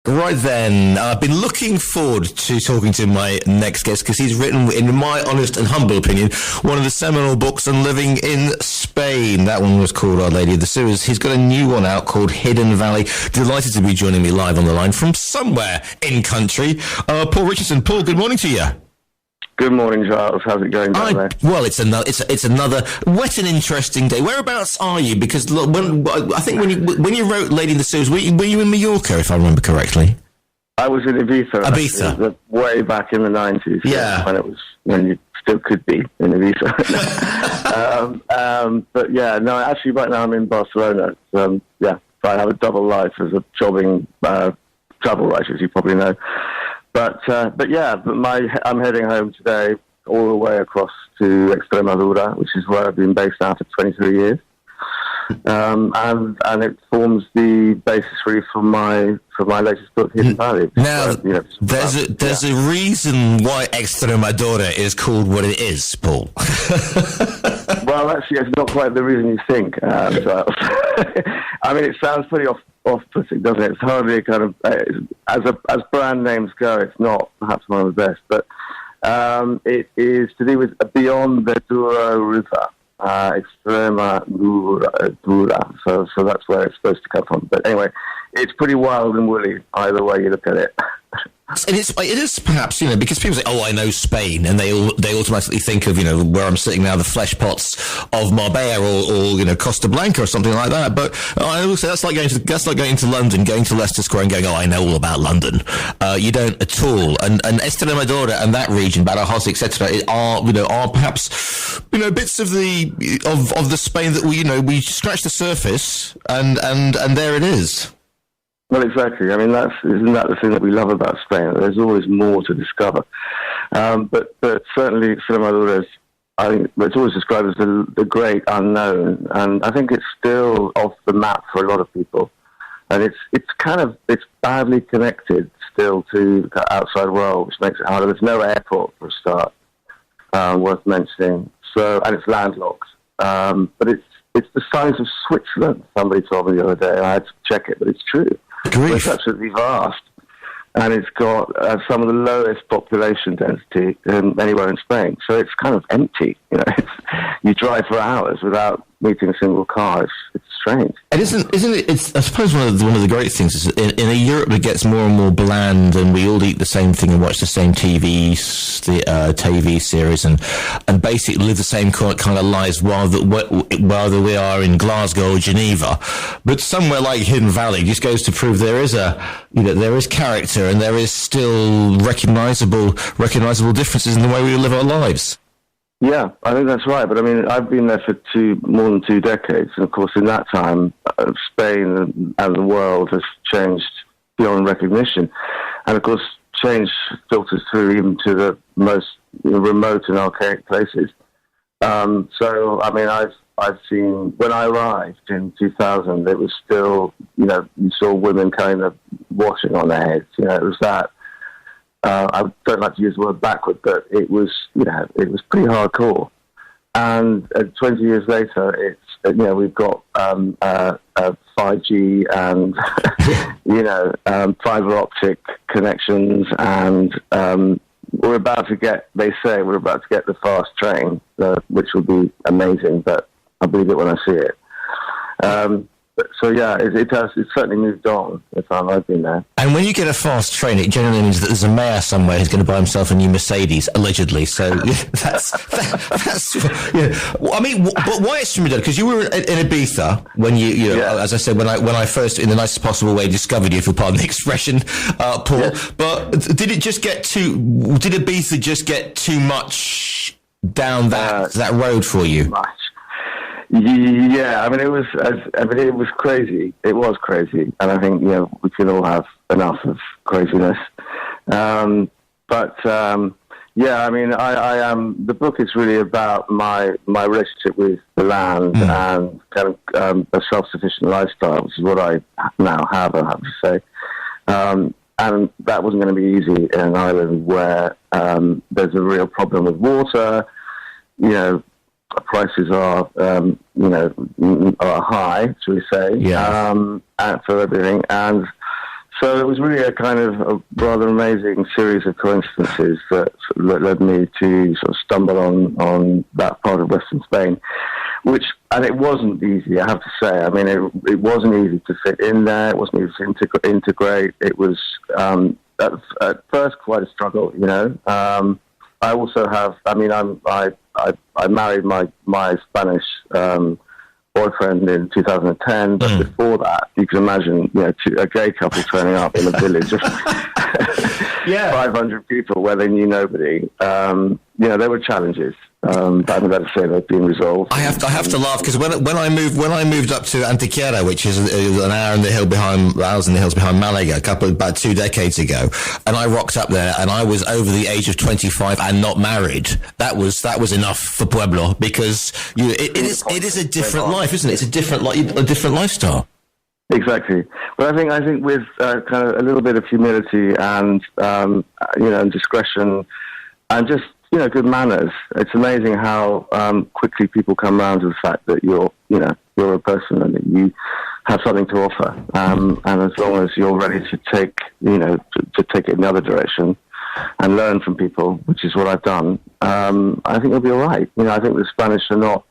Right then, I've been looking forward to talking to my next guest because he's written, in my honest and humble opinion, one of the seminal books on living in Spain. That one was called Our Lady of the Sewers. He's got a new one out called Hidden Valley. Delighted to be joining me live on the line from somewhere in country. Paul Richardson. Paul, good morning to you. Good morning, Giles. How's it going down there? Well, it's another wet and interesting day. Whereabouts are you? Because look, when you wrote Lady in the Sewers, were you in Mallorca, if I remember correctly? I was in Ibiza. Ibiza, way back in the 90s. Yeah, when you still could be in Ibiza. But yeah, no. Actually, right now I'm in Barcelona. I have a double life as a jobbing travel writer, as you probably know. But I'm heading home today, all the way across to Extremadura, which is where I've been based now for 23 years, and it forms the basis really for my latest book, Hidden Valley. Now, there's a reason why Extremadura is called what it is, Paul. Well, actually, it's not quite the reason you think, Giles. I mean, it sounds pretty off-putting, doesn't it? It's hardly a kind of, as brand names go, it's not perhaps one of the best, but it is to do with beyond the Douro River, Extremadura, so that's where it's supposed to come from. But anyway, it's pretty wild and woolly, either way you look at it. And it is perhaps, because people say, "Oh, I know Spain," and they automatically think of, where I'm sitting now, the flesh pots of Marbella or Costa Blanca or something like that. But I will say that's like going to London, going to Leicester Square and going, "Oh, I know all about London." You don't at all. And Extremadura and that region, Badajoz, etc., are perhaps bits of the Spain that we scratch the surface and there it is. Well, exactly. I mean, isn't that the thing that we love about Spain? There's always more to discover. But certainly Extremadura is, I think, it's always described as the great unknown, and I think it's still off the map for a lot of people. And it's badly connected still to the outside world, which makes it harder. There's no airport for a start, worth mentioning. And it's landlocked. But it's the size of Switzerland. Somebody told me the other day, and I had to check it, but it's true. It's absolutely vast, and it's got some of the lowest population density anywhere in Spain. So it's kind of empty. You drive for hours without meeting a single car. It's strange. And isn't it? It's, I suppose one of the great things is in a Europe that gets more and more bland, and we all eat the same thing and watch the same TV series and basically live the same kind of lives while we are in Glasgow or Geneva. But somewhere like Hidden Valley just goes to prove there is there is character and there is still recognizable differences in the way we live our lives. Yeah, I think that's right. But I mean, I've been there for more than 2 decades. And of course, in that time, Spain and the world has changed beyond recognition. And of course, change filters through even to the most remote and archaic places. So, I mean, I've seen, when I arrived in 2000, it was still, you saw women kind of washing on their heads. It was that. I don't like to use the word backward, but it was pretty hardcore. And 20 years later, it's we've got 5G and fiber optic connections, and we're about to get the fast train, which will be amazing. But I believe it when I see it. So yeah, it's certainly moved on the time I've been there. And when you get a fast train, it generally means that there's a mayor somewhere who's going to buy himself a new Mercedes, allegedly. So that's I mean, but why Extremadura? Because you were in Ibiza when as I said, when I first, in the nicest possible way, discovered you, if you'll pardon the expression, Paul. Yeah. But did Ibiza just get too much down that road for you? Much. Yeah, I mean, it was crazy. It was crazy, and I think we can all have enough of craziness. Yeah, I mean, I am. The book is really about my relationship with the land and kind of a self-sufficient lifestyle, which is what I now have. I have to say, and that wasn't going to be easy in an island where there's a real problem with water. Prices are high, shall we say, for everything, and So it was really a kind of a rather amazing series of coincidences that led me to sort of stumble on that part of Western Spain, and it wasn't easy, I have to say. I mean, it wasn't easy to fit in there. It wasn't easy to integrate. It was at first quite a struggle, you know. I also have. I mean, I married my Spanish boyfriend in 2010, but before that, you can imagine, you know, a gay couple turning up in a village of 500 people where they knew nobody. You know, there were challenges. But I'm glad to say they've been resolved. I have to laugh because when I moved up to Antequera, which is an hour in the hills behind Malaga, about 2 decades ago, and I rocked up there and I was over the age of 25 and not married. That was enough for Pueblo, because it is a different life, isn't it? It's a different lifestyle. Exactly. But I think with kind of a little bit of humility and and discretion and just, you know, good manners, it's amazing how quickly people come around to the fact that you're a person and that you have something to offer. And as long as you're ready to take, to take it in the other direction and learn from people, which is what I've done, I think you'll be all right. You know, I think the Spanish are not.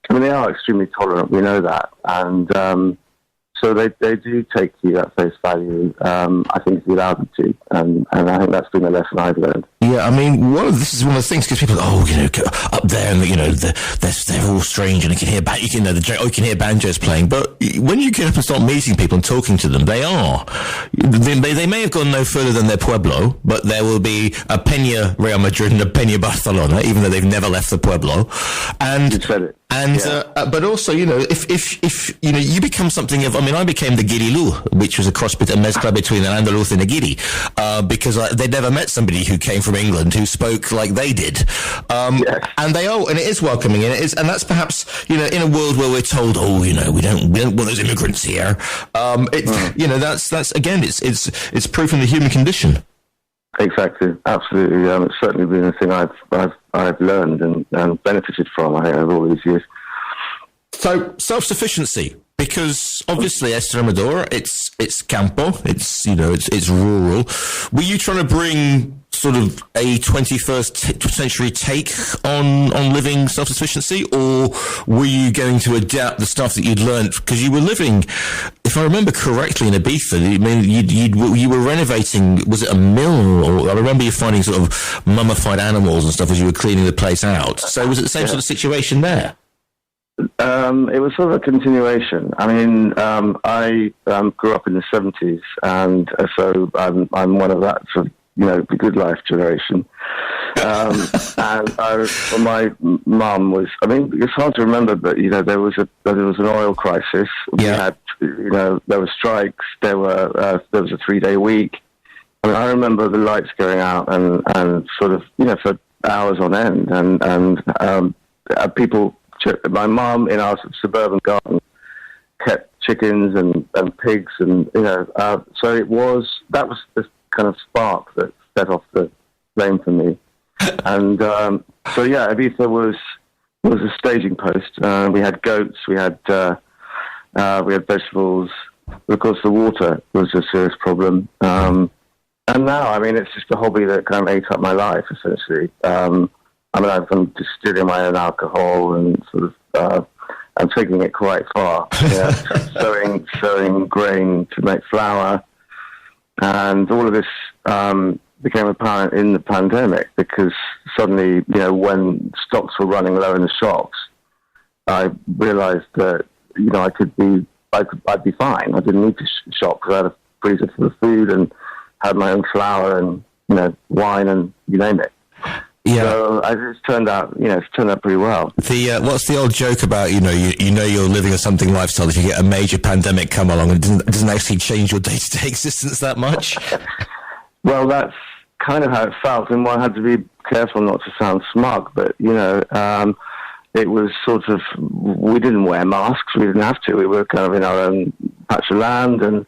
They are extremely tolerant. We know that, and so they do take you at face value. I think if you allow them to, and I think that's been a lesson I've learned. Yeah, I mean, this is one of the things, because people, up there, and they're all strange, and you can hear banjos playing. But when you get up and start meeting people and talking to them, they may have gone no further than their pueblo, but there will be a Peña Real Madrid and a Peña Barcelona, even though they've never left the pueblo. And you said it. And but also, if you become something of, I became the Girilu, which was a cross, a mezcla between an Andaluz and a Giri, because they'd never met somebody who came from England who spoke like they did. Yes. And and it is welcoming, and that's perhaps, in a world where we're told, we don't want those immigrants here. That's again, it's proof in the human condition. Exactly, absolutely. It's certainly been a thing I've learned and benefited from over all these years. So self-sufficiency, because obviously Estremadura, it's campo, it's rural. Were you trying to bring sort of a 21st century take on living self-sufficiency, or were you going to adapt the stuff that you'd learned? Because you were living, if I remember correctly, in Ibiza. You were renovating, was it a mill? Or I remember you finding sort of mummified animals and stuff as you were cleaning the place out. So was it the same sort of situation there? It was sort of a continuation. I grew up in the 70s, and so I'm one of that sort of, the good life generation. And my mum was, it's hard to remember, but, there was an oil crisis. We had, there were strikes, there was a 3-day week. I remember the lights going out and sort of, for hours on end, and people, my mum in our suburban garden kept chickens and pigs, and, so that was the kind of spark that set off the flame for me. And Ibiza was a staging post. We had goats, we had vegetables. Of course, the water was a serious problem. And now, it's just a hobby that kind of ate up my life, essentially. I'm distilling my own alcohol and sort of I'm taking it quite far. Sowing grain to make flour, and all of this became apparent in the pandemic, because suddenly, when stocks were running low in the shops, I realised that I'd be fine. I didn't need to shop, because I had a freezer full of food and had my own flour and wine and you name it. Yeah. So it's turned out pretty well. What's the old joke about, you're living a something lifestyle if you get a major pandemic come along and it doesn't actually change your day-to-day existence that much? Well, that's kind of how it felt, and one had to be careful not to sound smug, but, it was sort of, we didn't wear masks, we didn't have to, we were kind of in our own patch of land, and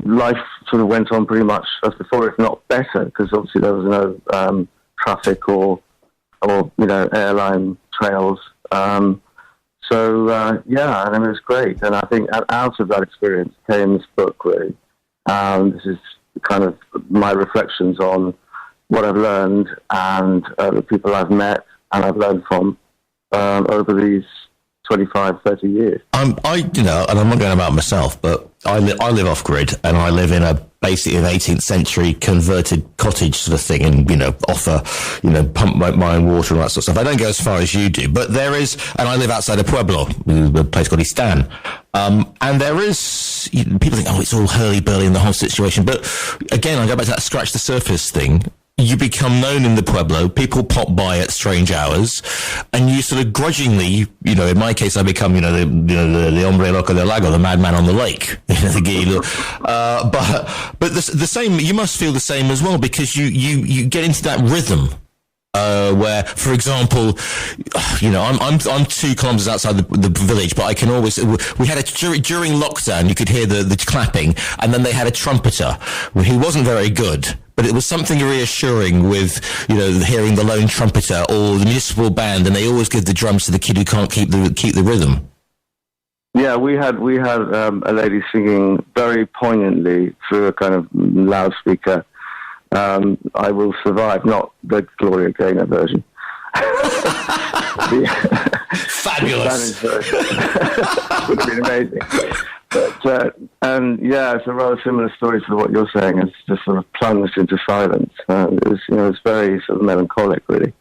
life sort of went on pretty much as before, if not better, because obviously there was no traffic or airline trails. Yeah, and it was great. And I think out of that experience came this book, really. This is kind of my reflections on what I've learned and the people I've met and I've learned from over these 25, 30 years. And I'm not going about myself, but I live off grid, and I live in basically an 18th century converted cottage sort of thing, and pump my own water and that sort of stuff. I don't go as far as you do, but there is, and I live outside of Pueblo, a place called Istan, and there is, people think, it's all hurly-burly in the whole situation, but again, I go back to that scratch the surface thing. You become known in the Pueblo, people pop by at strange hours, and you sort of grudgingly, in my case, I become, the hombre loco del lago, the madman on the lake, the guilo. But the same, you must feel the same as well, because you get into that rhythm. Where, for example, I'm 2 kilometers outside the village, but I can always, we had during lockdown, you could hear the clapping, and then they had a trumpeter who wasn't very good, but it was something reassuring with, hearing the lone trumpeter or the municipal band, and they always give the drums to the kid who can't keep the rhythm. Yeah, we had a lady singing very poignantly through a kind of loudspeaker. I Will Survive, not the Gloria Gaynor version. Fabulous. The Spanish version. Would have been amazing. But, it's a rather similar story to what you're saying. It's just sort of plunged into silence. It's very sort of melancholic, really.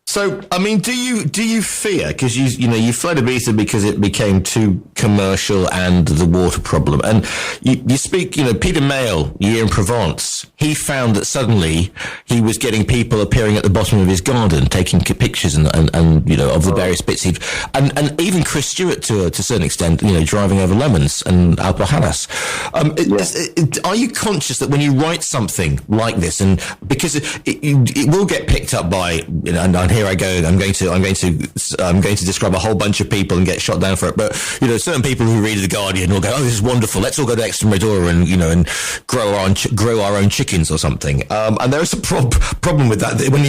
So, I mean, do you fear, because you fled Ibiza because it became too commercial and the water problem, and you speak, Peter Mayle, Year in Provence, he found that suddenly he was getting people appearing at the bottom of his garden, taking pictures and of the various bits and even Chris Stewart to a certain extent, driving over lemons and Alpajaras. Are you conscious that when you write something like this, and because it will get picked up by, and here I go, I'm going to describe a whole bunch of people and get shot down for it. But certain people who read The Guardian will go, "Oh, this is wonderful. Let's all go to Extremadura and grow our own chickens or something." And there is a problem with that. When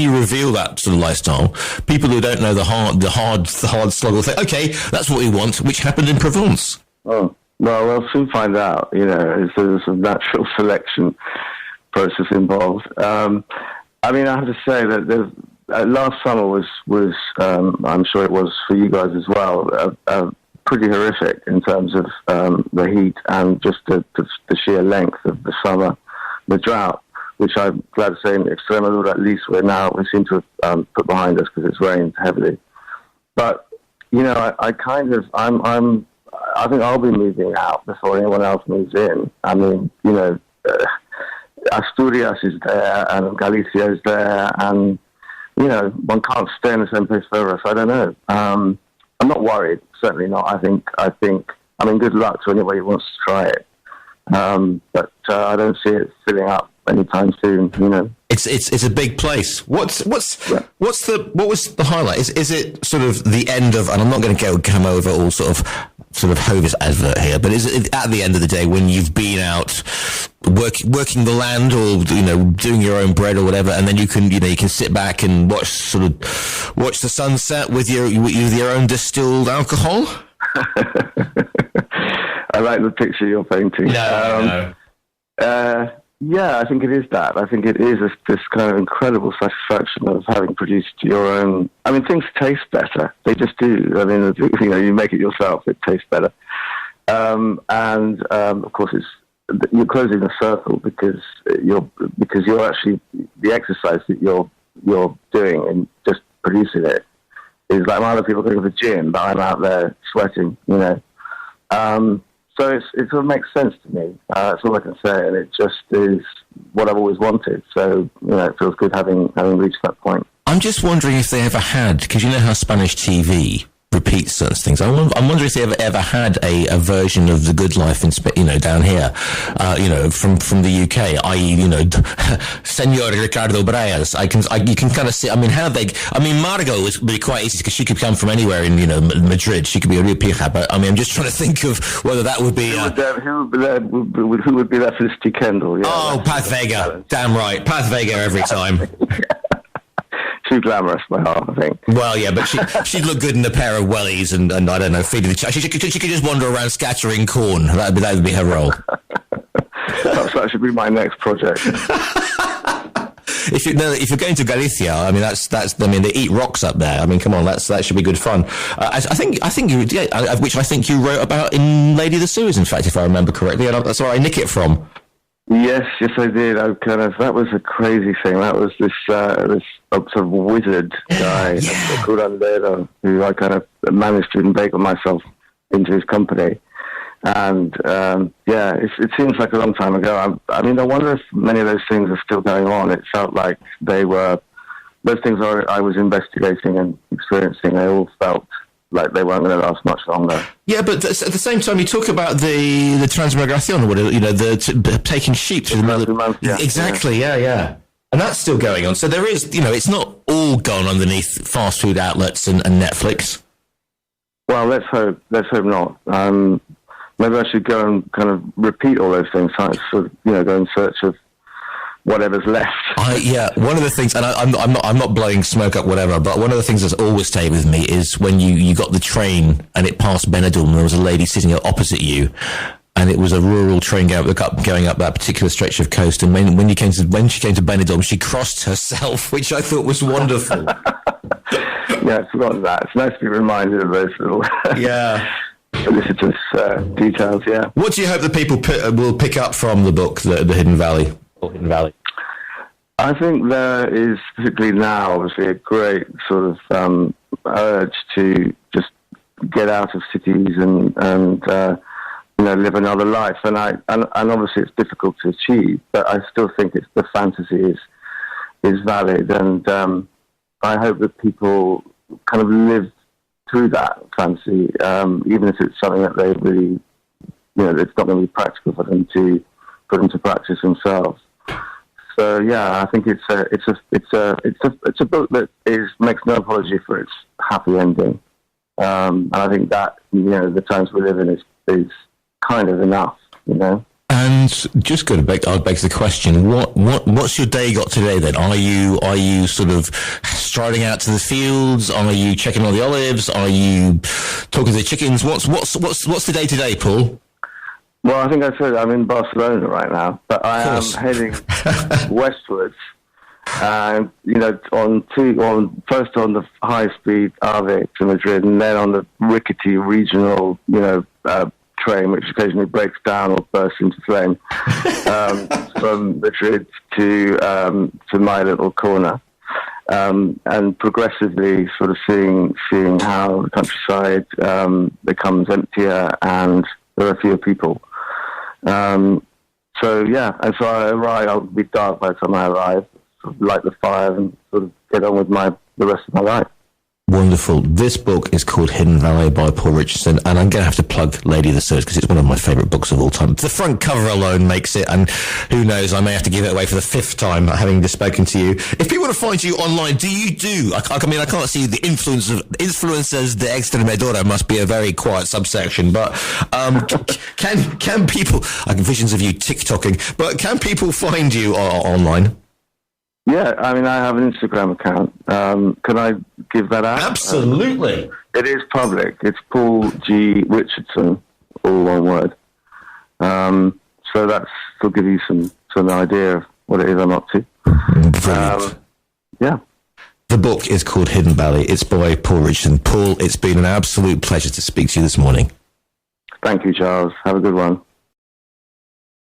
you reveal that sort of lifestyle, people who don't know the hard slog will think, "Okay, that's what we want," which happened in Provence. Oh well, we'll soon find out. There's a natural selection process involved. I have to say that last summer was I'm sure it was for you guys as well, pretty horrific in terms of the heat and just the sheer length of the summer, the drought, which I'm glad to say in Extremadura at least we seem to have put behind us because it's rained heavily. But I think I'll be moving out before anyone else moves in. Asturias is there and Galicia is there, and one can't stay in the same place forever. So I don't know. I'm not worried. Certainly not. I think. Good luck to anybody who wants to try it. But I don't see it filling up anytime soon. It's a big place. What was the highlight? Is it sort of the end of? And I'm not going to come over all sort of Hovis advert here, but is it at the end of the day when you've been out working the land or doing your own bread or whatever, and then you can sit back and watch the sunset with your own distilled alcohol? I like the picture you're painting. No. Yeah, I think it is that. I think it is this kind of incredible satisfaction of having produced your own. Things taste better. They just do. You make it yourself, it tastes better. And of course, you're closing the circle because you're actually the exercise that you're doing and just producing it is like other people go to the gym, but I'm out there sweating. So it sort of makes sense to me. That's all I can say, and it just is what I've always wanted. So it feels good having reached that point. I'm just wondering if they ever had, because you know how Spanish TV repeats certain things. I'm wondering if they ever had a version of The Good Life in down here, from the UK, i.e. Senor Ricardo Breas. You can kind of see. Margot was really quite easy because she could come from anywhere in Madrid. She could be a real pija. But I'm just trying to think of whether that would be. Who would be there for Felicity Kendall? Yeah, Paz Vega. Damn right, Paz Vega every time. She too glamorous, my heart, I think. Well, yeah, but she'd look good in a pair of wellies and I don't know, feeding the child. She could just wander around scattering corn. That would be her role. Perhaps that should be my next project. If you're going to Galicia, I mean they eat rocks up there. I mean, come on, that should be good fun. I think you, which I think you wrote about in Lady the Suez, in fact, if I remember correctly, and that's where I nick it from. Yes, I did. That was a crazy thing. That was this sort of wizard guy called Andero, who I kind of managed to inveigle myself into his company. And it seems like a long time ago. I mean, I wonder if many of those things are still going on. It felt like those things I was investigating and experiencing. They all felt like they weren't going to last much longer. Yeah, but at the same time, you talk about the transmigración, the taking sheep through the month. Yeah. Exactly. Yeah. And that's still going on. So there is, it's not all gone underneath fast food outlets and Netflix. Well, let's hope not. Maybe I should go and kind of repeat all those things, go in search of whatever's left. One of the things, and I'm not blowing smoke up whatever, but one of the things that's always stayed with me is when you got the train and it passed Benidorm and there was a lady sitting opposite you, and it was a rural train going up that particular stretch of coast, and when she came to Benidorm, she crossed herself, which I thought was wonderful. Yeah, I've forgotten that. It's nice to be reminded of those little... felicitous details, yeah. What do you hope that people will pick up from the book, The Hidden Valley? Or Hidden Valley? I think there is, particularly now, obviously, a great sort of urge to just get out of cities and live another life. And obviously it's difficult to achieve, but I still think the fantasy is valid. And I hope that people kind of live through that fantasy, even if it's something that they really, it's not going to be practical for them to put into practice themselves. So yeah, I think it's a book that makes no apology for its happy ending, and I think that the times we live in is kind of enough, And just going to beg the question: what's your day got today? Then are you sort of striding out to the fields? Are you checking all the olives? Are you talking to the chickens? What's the day today, Paul? Well, I think I said I'm in Barcelona right now, but I am heading westwards. First on the high-speed AVE to Madrid, and then on the rickety regional, train, which occasionally breaks down or bursts into flame, from Madrid to my little corner, and progressively sort of seeing how the countryside becomes emptier and there are fewer people. And so I arrive. I'll be dark by the time I arrive. Sort of light the fire and sort of get on with the rest of my life. Wonderful. This book is called Hidden Valley by Paul Richardson, and I'm going to have to plug Lady the Suez because it's one of my favourite books of all time. The front cover alone makes it, and who knows, I may have to give it away for the 5th time, having just spoken to you. If people want to find you online, I mean, I can't see the influencers de Extremadura must be a very quiet subsection, but can people, I can visions of you TikToking, but can people find you online? Yeah, I mean, I have an Instagram account. Can I give that out? Absolutely. It is public. It's Paul G. Richardson, all one word. So that'll give you some idea of what it is I'm up to. Brilliant. Yeah. The book is called Hidden Valley. It's by Paul Richardson. Paul, it's been an absolute pleasure to speak to you this morning. Thank you, Giles. Have a good one.